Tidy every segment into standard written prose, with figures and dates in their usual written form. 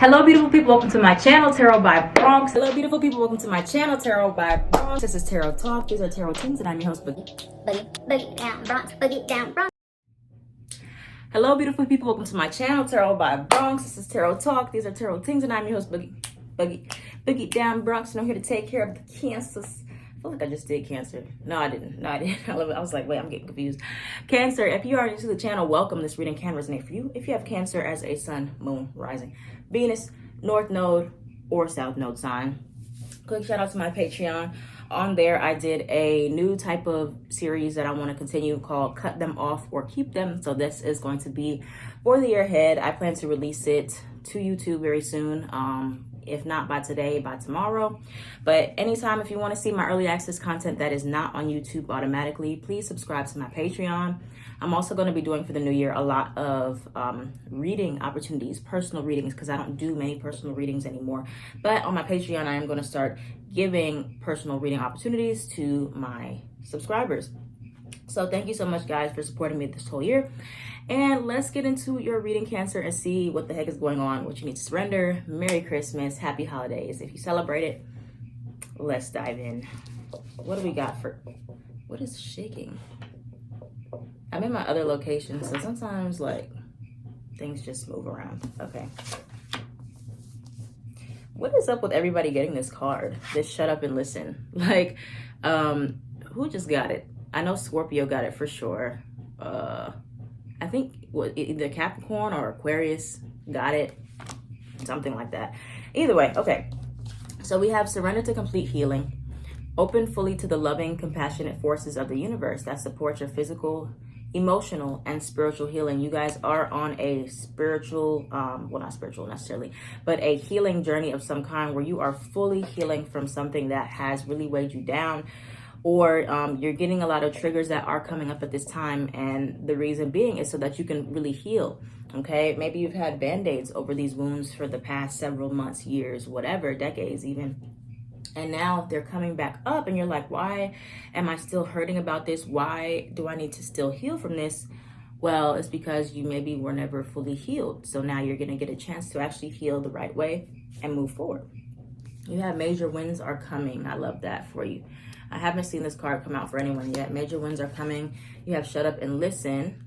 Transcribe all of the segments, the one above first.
Hello beautiful people, welcome to my channel, Tarot by Bronx. Hello beautiful people, welcome to my channel, Tarot by Bronx. This is Tarot Talk, these are Tarot Teens, and I'm your host, Boogie. Boogie down Bronx, Boogie down Bronx. Hello beautiful people, welcome to my channel, Tarot by Bronx. This is Tarot Talk, these are Tarot Teens, and I'm your host, Boogie down Bronx, and I'm here to take care of the cancers. I feel like I just did Cancer. No, I didn't. I was like, wait, I'm getting confused. Cancer, if you are new to the channel, welcome. This reading can resonate for you if you have Cancer as a sun, moon, rising, Venus, North Node, or South Node sign. Quick shout out to my Patreon. On there, I did a new type of series that I want to continue called Cut Them Off or Keep Them. So this is going to be for the year ahead. I plan to release it to YouTube very soon. If not by today, by tomorrow. But anytime, if you want to see my early access content that is not on YouTube automatically, please subscribe to my Patreon. I'm also going to be doing for the new year a lot of reading opportunities, personal readings, because I don't do many personal readings anymore. But on my Patreon, I am going to start giving personal reading opportunities to my subscribers. So thank you so much, guys, for supporting me this whole year. And let's get into your reading, Cancer, and see what the heck is going on, what you need to surrender. Merry Christmas, happy holidays. If you celebrate it, let's dive in. What do we got for, what is shaking? I'm in my other location, so sometimes like things just move around. Okay. What is up with everybody getting this card? This shut up and listen. Like, who just got it? I know Scorpio got it for sure. I think either Capricorn or Aquarius got it, something like that. Either way, okay. So we have surrender to complete healing, open fully to the loving, compassionate forces of the universe that support your physical, emotional, and spiritual healing. You guys are on a spiritual, well, not spiritual necessarily, but a healing journey of some kind where you are fully healing from something that has really weighed you down, or you're getting a lot of triggers that are coming up at this time, and the reason being is so that you can really heal. Okay, maybe you've had band-aids over these wounds for the past several months, years, whatever, decades even, and now they're coming back up and you're like, why am I still hurting about this? Why do I need to still heal from this? Well, it's because you maybe were never fully healed, so now you're going to get a chance to actually heal the right way and move forward. You have major wins are coming. I love that for you. I haven't seen this card come out for anyone yet. Major wins are coming. You have shut up and listen.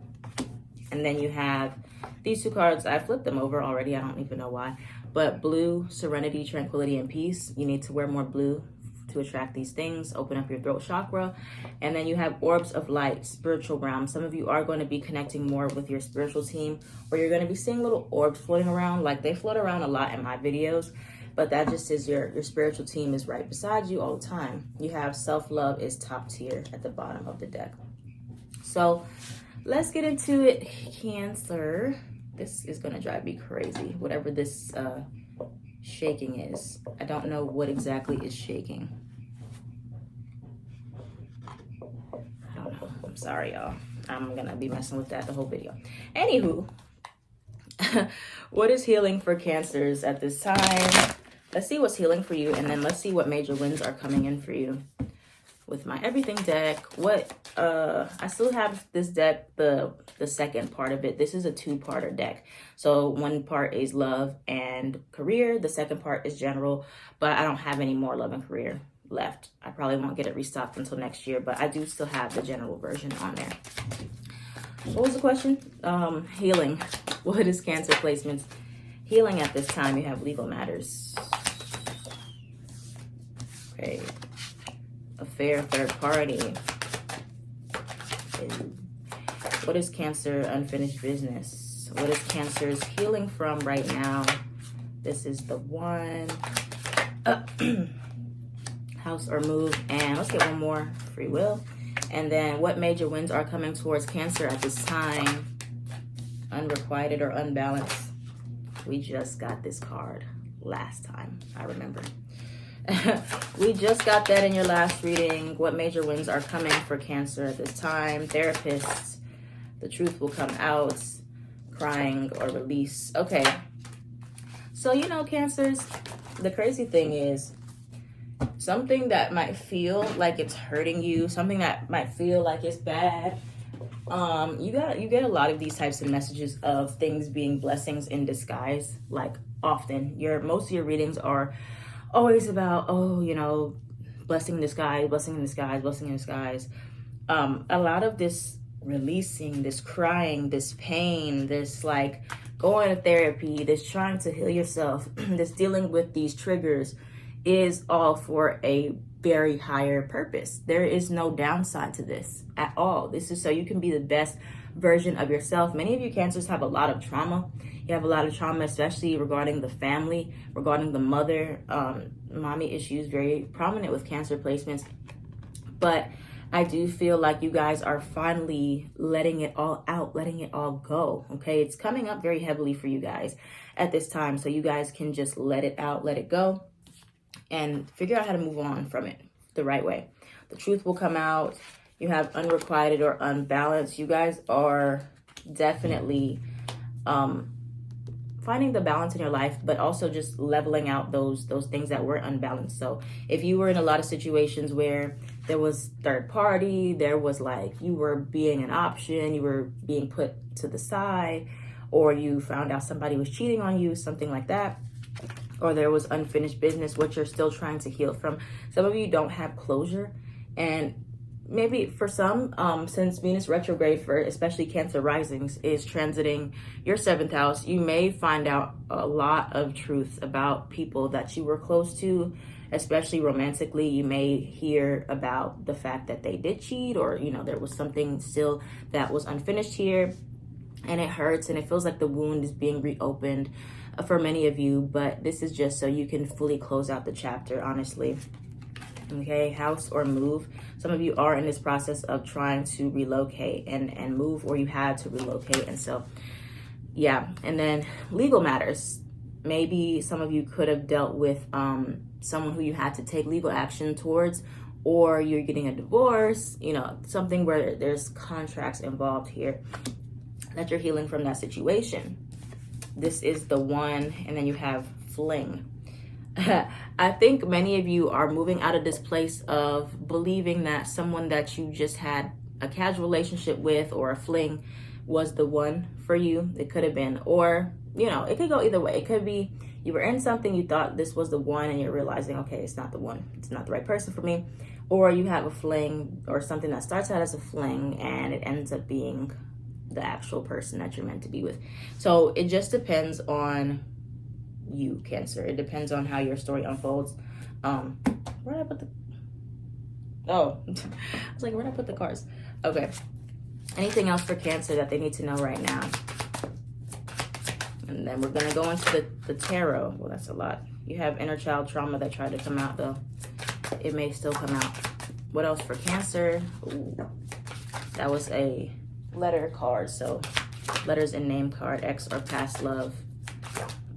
And then you have these two cards. I flipped them over already. I don't even know why. But blue, serenity, tranquility, and peace. You need to wear more blue to attract these things. Open up your throat chakra. And then you have orbs of light, spiritual realm. Some of you are going to be connecting more with your spiritual team, or you're going to be seeing little orbs floating around. Like they float around a lot in my videos. But that just is your spiritual team is right beside you all the time. You have self-love is top tier at the bottom of the deck. So let's get into it, Cancer. This is going to drive me crazy, whatever this shaking is. I don't know what exactly is shaking. I don't know. I'm sorry, y'all. I'm going to be messing with that the whole video. Anywho, what is healing for Cancers at this time? Let's see what's healing for you, and then let's see what major wins are coming in for you. With my everything deck, I still have this deck, the second part of it. This is a two-parter deck. So one part is love and career. The second part is general, but I don't have any more love and career left. I probably won't get it restocked until next year, but I do still have the general version on there. What was the question? Healing. What is Cancer placements? Healing at this time, you have legal matters. Okay. Affair, third party. Okay. What is Cancer unfinished business? What is Cancer's healing from right now? This is the one. House or move. And let's get one more. Free will. And then what major wins are coming towards Cancer at this time? Unrequited or unbalanced. We just got this card last time, I remember. We just got that in your last reading. What major wins are coming for Cancer at this time? Therapists. The truth will come out. Crying or release. Okay. So, you know, Cancers, the crazy thing is, something that might feel like it's hurting you, something that might feel like it's bad, you get a lot of these types of messages of things being blessings in disguise. Like often. Most of your readings are always about, oh, you know, blessing in disguise, blessing in disguise, blessing in disguise. A lot of this releasing, this crying, this pain, this like going to therapy, this trying to heal yourself, this dealing with these triggers is all for a very higher purpose. There is no downside to this at all. This is so you can be the best version of yourself. Many of you Cancers have a lot of trauma. You have a lot of trauma, especially regarding the family, regarding the mother. Mommy issues very prominent with Cancer placements. But I do feel like you guys are finally letting it all out, letting it all go, okay? It's coming up very heavily for you guys at this time, so you guys can just let it out, let it go, and figure out how to move on from it the right way. The truth will come out. You have unrequited or unbalanced. You guys are definitely finding the balance in your life, but also just leveling out those things that were unbalanced. So if you were in a lot of situations where there was third party, there was like you were being an option, you were being put to the side, or you found out somebody was cheating on you, something like that, or there was unfinished business, which you're still trying to heal from. Some of you don't have closure, and maybe for some, since Venus retrograde for especially Cancer risings is transiting your 7th house, you may find out a lot of truths about people that you were close to, especially romantically. You may hear about the fact that they did cheat, or, you know, there was something still that was unfinished here, and it hurts and it feels like the wound is being reopened for many of you. But this is just so you can fully close out the chapter, honestly. Okay, house or move. Some of you are in this process of trying to relocate and move, or you had to relocate. And so, yeah. And then legal matters. Maybe some of you could have dealt with someone who you had to take legal action towards, or you're getting a divorce, you know, something where there's contracts involved here that you're healing from that situation. This is the one. And then you have fling. I think many of you are moving out of this place of believing that someone that you just had a casual relationship with or a fling was the one for you. It could have been, or, you know, it could go either way. It could be you were in something, you thought this was the one, and you're realizing, okay, it's not the one. It's not the right person for me. Or you have a fling or something that starts out as a fling and it ends up being the actual person that you're meant to be with. So it just depends on you, Cancer. It depends on how your story unfolds. Where did I put the I was like, where did I put the cards? Okay, anything else for Cancer that they need to know right now? And then we're gonna go into the tarot. Well, that's a lot. You have inner child trauma that tried to come out, though. It may still come out. What else for Cancer? Ooh, that was a letter card. So letters and name card. Ex or past love.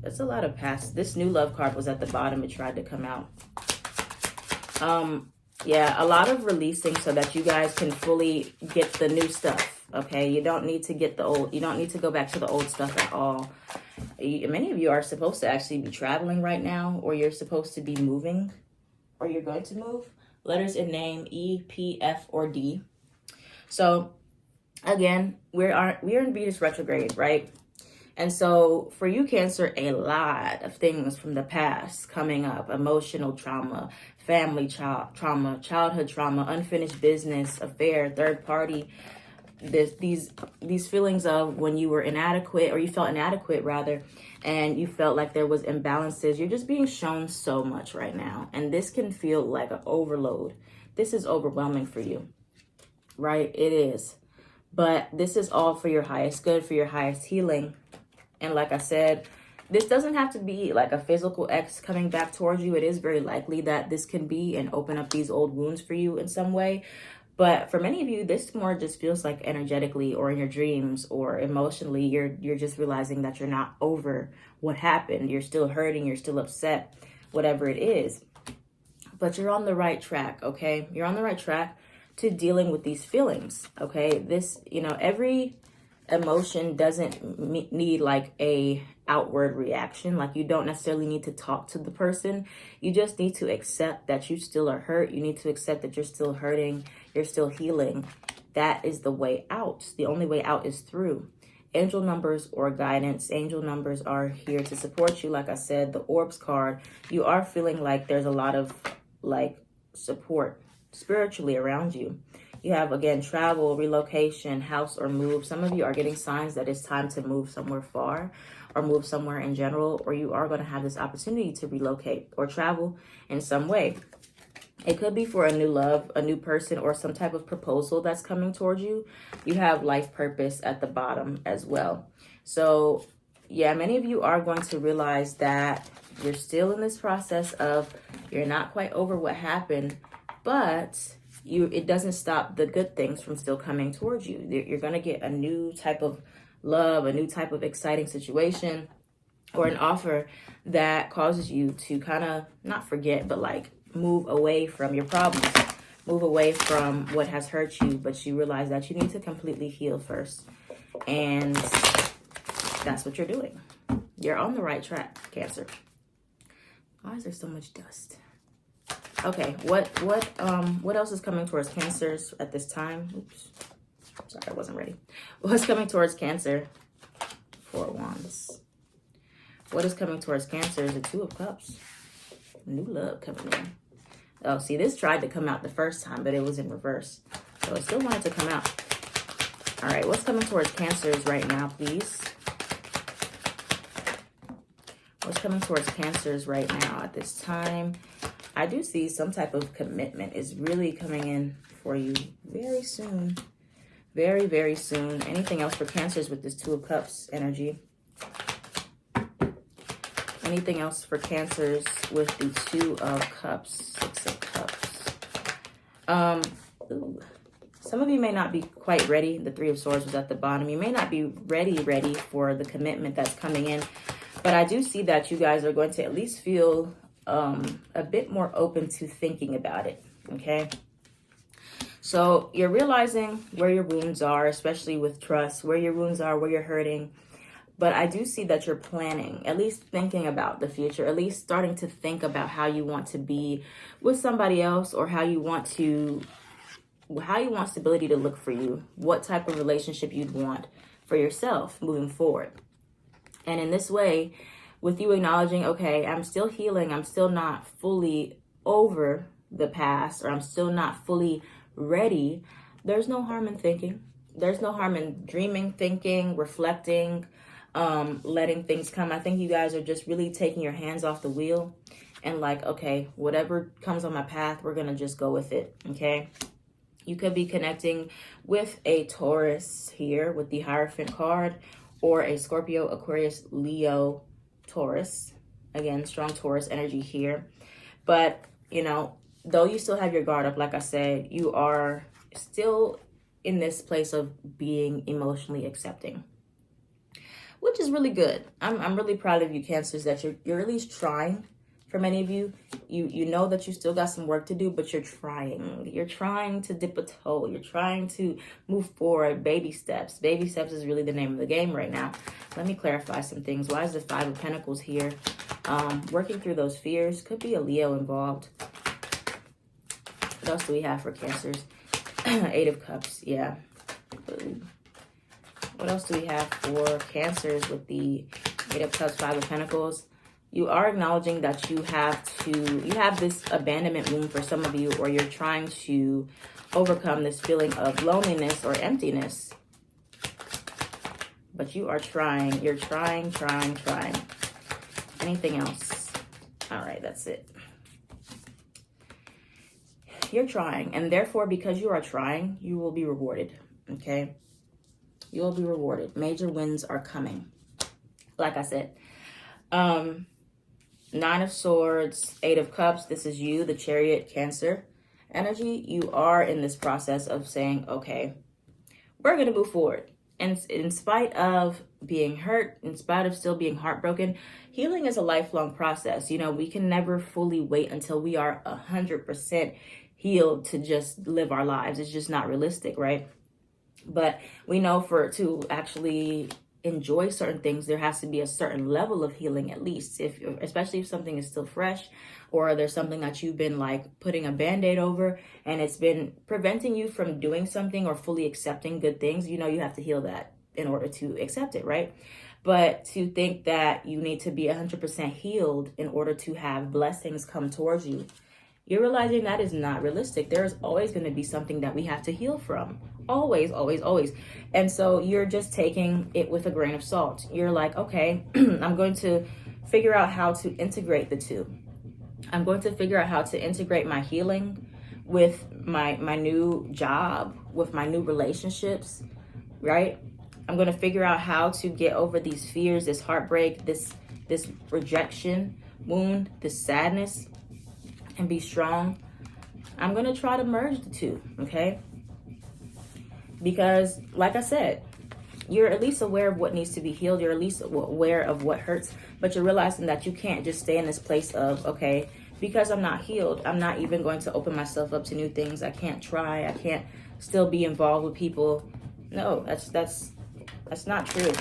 That's a lot of past. This new love card was at the bottom. It tried to come out. Yeah, a lot of releasing so that you guys can fully get the new stuff. Okay, you don't need to get the old. You don't need to go back to the old stuff at all. Many of you are supposed to actually be traveling right now, or you're supposed to be moving, or you're going to move. Letters in name: E, P, F, or D. So again, we're in Venus retrograde, right? And so for you, Cancer, a lot of things from the past coming up: emotional trauma, family trauma, childhood trauma, unfinished business, affair, third party. These feelings of when you were inadequate, or you felt inadequate rather, and you felt like there was imbalances. You're just being shown so much right now. And this can feel like an overload. This is overwhelming for you, right? It is. But this is all for your highest good, for your highest healing. And like I said, this doesn't have to be like a physical ex coming back towards you. It is very likely that this can be and open up these old wounds for you in some way. But for many of you, this more just feels like energetically, or in your dreams, or emotionally, you're just realizing that you're not over what happened. You're still hurting. You're still upset, whatever it is. But you're on the right track, okay? You're on the right track to dealing with these feelings, okay? This, you know, every emotion doesn't need like a outward reaction. Like, you don't necessarily need to talk to the person. You just need to accept that you still are hurt. You need to accept that you're still hurting. You're still healing. That is the way out. The only way out is through. angel numbers or guidance. Angel numbers are here to support you. Like I said, the orbs card, you are feeling like there's a lot of like support spiritually around you. You have, again, travel, relocation, house, or move. Some of you are getting signs that it's time to move somewhere far or move somewhere in general, or you are going to have this opportunity to relocate or travel in some way. It could be for a new love, a new person, or some type of proposal that's coming towards you. You have life purpose at the bottom as well. So yeah, many of you are going to realize that you're still in this process of, you're not quite over what happened, but it doesn't stop the good things from still coming towards you. You're going to get a new type of love, a new type of exciting situation, or an offer that causes you to kind of not forget, but like move away from your problems, move away from what has hurt you, but you realize that you need to completely heal first. And that's what you're doing. You're on the right track, Cancer. Why is there so much dust? Okay, what else is coming towards Cancers at this time? Oops, sorry, I wasn't ready. What's coming towards Cancer? Four of Wands. What is coming towards Cancer is the Two of Cups. New love coming in. Oh, see, this tried to come out the first time, but it was in reverse. So it still wanted to come out. All right, what's coming towards Cancers right now, please? What's coming towards Cancers right now at this time? I do see some type of commitment is really coming in for you very soon. Very, very soon. Anything else for Cancers with this Two of Cups energy? Anything else for Cancers with the Two of Cups, Six of Cups? Some of you may not be quite ready. The Three of Swords was at the bottom. You may not be ready for the commitment that's coming in. But I do see that you guys are going to at least feel a bit more open to thinking about it, okay? So you're realizing where your wounds are, especially with trust, where your wounds are, where you're hurting. But I do see that you're planning, at least thinking about the future, at least starting to think about how you want to be with somebody else, or how you want stability to look for you, what type of relationship you'd want for yourself moving forward. And in this way, with you acknowledging, okay, I'm still healing, I'm still not fully over the past, or I'm still not fully ready, there's no harm in thinking. There's no harm in dreaming, thinking, reflecting, letting things come. I think you guys are just really taking your hands off the wheel and like, okay, whatever comes on my path, we're going to just go with it, okay? You could be connecting with a Taurus here with the Hierophant card, or a Scorpio, Aquarius, Leo, Taurus. Again, strong Taurus energy here. But, you know, though you still have your guard up, like I said, you are still in this place of being emotionally accepting, which is really good. I'm really proud of you, Cancers, that you're at least trying. For many of you, you know that you still got some work to do, but you're trying. You're trying to dip a toe. You're trying to move forward. Baby steps. Baby steps is really the name of the game right now. Let me clarify some things. Why is the Five of Pentacles here? Working through those fears. Could be a Leo involved. What else do we have for Cancers? Eight of Cups. Yeah. What else do we have for Cancers with the Eight of Cups, Five of Pentacles? You are acknowledging that you have this abandonment wound for some of you, or you're trying to overcome this feeling of loneliness or emptiness. But you are trying. You're trying. Anything else? All right, that's it. You're trying, and therefore, because you are trying, you will be rewarded, okay? You will be rewarded. Major wins are coming. Like I said, Nine of Swords, Eight of Cups. This is you, the Chariot, Cancer energy. You are in this process of saying, okay, we're going to move forward. And in spite of being hurt, in spite of still being heartbroken, healing is a lifelong process. You know, we can never fully wait until we are 100% healed to just live our lives. It's just not realistic, right? But we know to actually enjoy certain things, there has to be a certain level of healing, at least, especially if something is still fresh, or there's something that you've been like putting a band-aid over and it's been preventing you from doing something or fully accepting good things. You know, you have to heal that in order to accept it, right? But to think that you need to be 100% healed in order to have blessings come towards you, you're realizing that is not realistic. There is always going to be something that we have to heal from. Always, always, always. And so you're just taking it with a grain of salt. You're like, okay, I'm going to figure out how to integrate the two. I'm going to figure out how to integrate my healing with my new job, with my new relationships, right? I'm going to figure out how to get over these fears, this heartbreak, this rejection wound, this sadness, and be strong. I'm going to try to merge the two, okay? Because like I said, you're at least aware of what needs to be healed. You're at least aware of what hurts, but you're realizing that you can't just stay in this place of, okay, because I'm not healed, I'm not even going to open myself up to new things. I can't try. I can't still be involved with people. No, that's not true.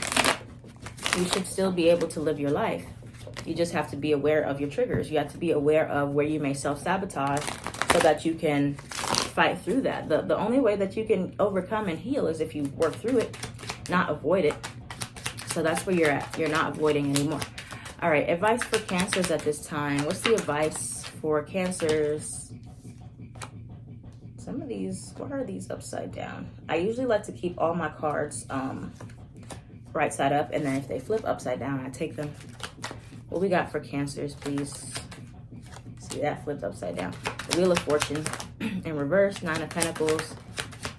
You should still be able to live your life. You just have to be aware of your triggers. You have to be aware of where you may self-sabotage so that you can fight through that. The only way that you can overcome and heal is if you work through it, not avoid it. So that's where you're at. You're not avoiding anymore. All right, advice for Cancers at this time. What's the advice for Cancers? Some of these, what are these upside down? I usually like to keep all my cards right side up, and then if they flip upside down, I take them. What we got for Cancers, please? See, that flipped upside down. The Wheel of Fortune in reverse, Nine of Pentacles.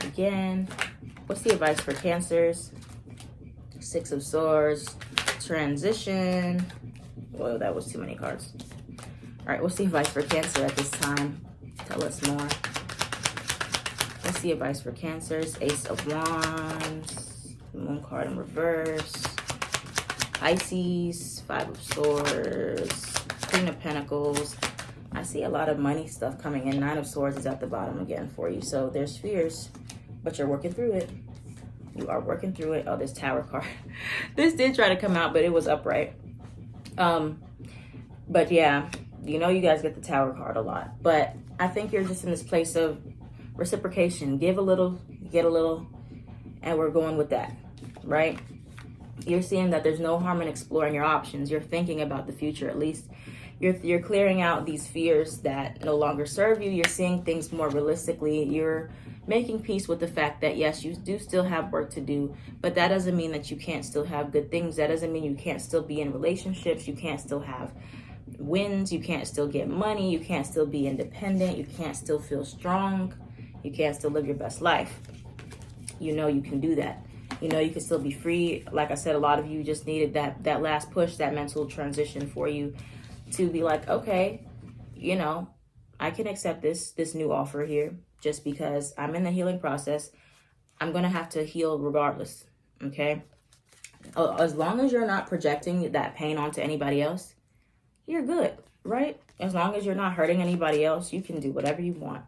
Again, what's the advice for Cancers? Six of Swords, transition. Whoa, that was too many cards. All right, what's the advice for Cancer at this time? Tell us more. What's the advice for Cancers? Ace of Wands, Moon card in reverse. Pisces, Five of Swords, Queen of Pentacles. I see a lot of money stuff coming in. Nine of Swords is at the bottom again for you. So there's fears, but you're working through it. You are working through it. Oh, this Tower card. This did try to come out, but it was upright. But yeah, you know you guys get the Tower card a lot. But I think you're just in this place of reciprocation. Give a little, get a little, and we're going with that, right? You're seeing that there's no harm in exploring your options. You're thinking about the future at least. You're clearing out these fears that no longer serve you. You're seeing things more realistically. You're making peace with the fact that, yes, you do still have work to do, but that doesn't mean that you can't still have good things. That doesn't mean you can't still be in relationships. You can't still have wins. You can't still get money. You can't still be independent. You can't still feel strong. You can't still live your best life. You know you can do that. You know you can still be free. Like I said, a lot of you just needed that last push, that mental transition for you to be like, okay, you know, I can accept this new offer here just because I'm in the healing process. I'm going to have to heal regardless, okay? As long as you're not projecting that pain onto anybody else, you're good, right? As long as you're not hurting anybody else, you can do whatever you want.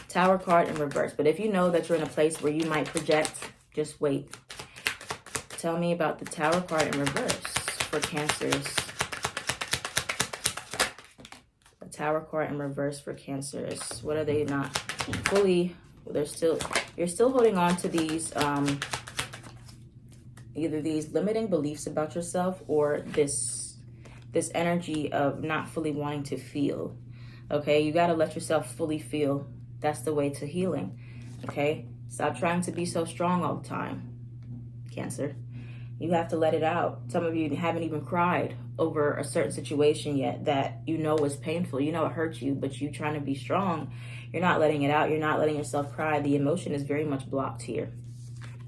Tower card in reverse. But if you know that you're in a place where you might project, just wait. Tell me about the Tower card in reverse for Cancers. The Tower card in reverse for Cancers. What are they not fully? You're still holding on to these either these limiting beliefs about yourself or this energy of not fully wanting to feel. Okay, you got to let yourself fully feel. That's the way to healing. Okay, stop trying to be so strong all the time, Cancer. You have to let it out. Some of you haven't even cried over a certain situation yet that you know was painful. You know it hurt you, but you trying to be strong. You're not letting it out. You're not letting yourself cry. The emotion is very much blocked here.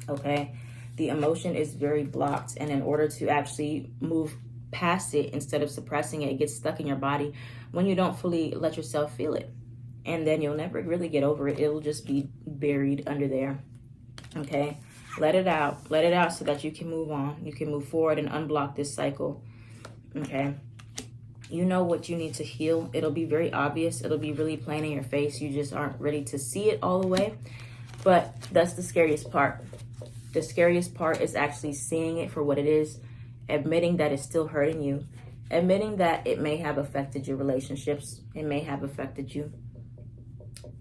Okay, the emotion is very blocked, and in order to actually move past it instead of suppressing it, it gets stuck in your body when you don't fully let yourself feel it. And then you'll never really get over it. It'll just be buried under there. Okay, let it out. Let it out so that you can move on. You can move forward and unblock this cycle. Okay, you know what you need to heal. It'll be very obvious. It'll be really plain in your face. You just aren't ready to see it all the way. But that's the scariest part. The scariest part is actually seeing it for what it is, admitting that it's still hurting you, admitting that it may have affected your relationships. It may have affected you.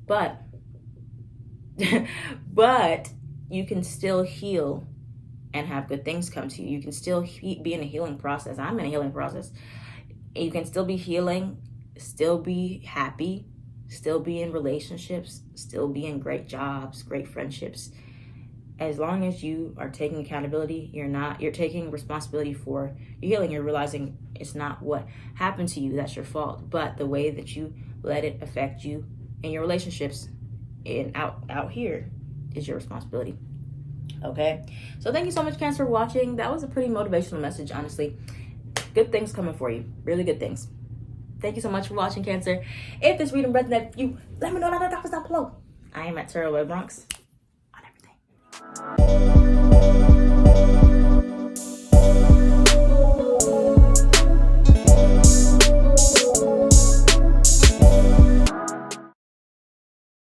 But you can still heal and have good things come to you. You can still be in a healing process. I'm in a healing process. You can still be healing, still be happy, still be in relationships, still be in great jobs, great friendships. As long as you are taking accountability, you're taking responsibility for your healing. You're realizing it's not what happened to you that's your fault, but the way that you let it affect you in your relationships and out here is your responsibility. Okay, so thank you so much, Cancer, for watching. That was a pretty motivational message, honestly. Good things coming for you, really good things. Thank you so much for watching, Cancer. If this reading resonated with you, let me know down below. I am at Bronx.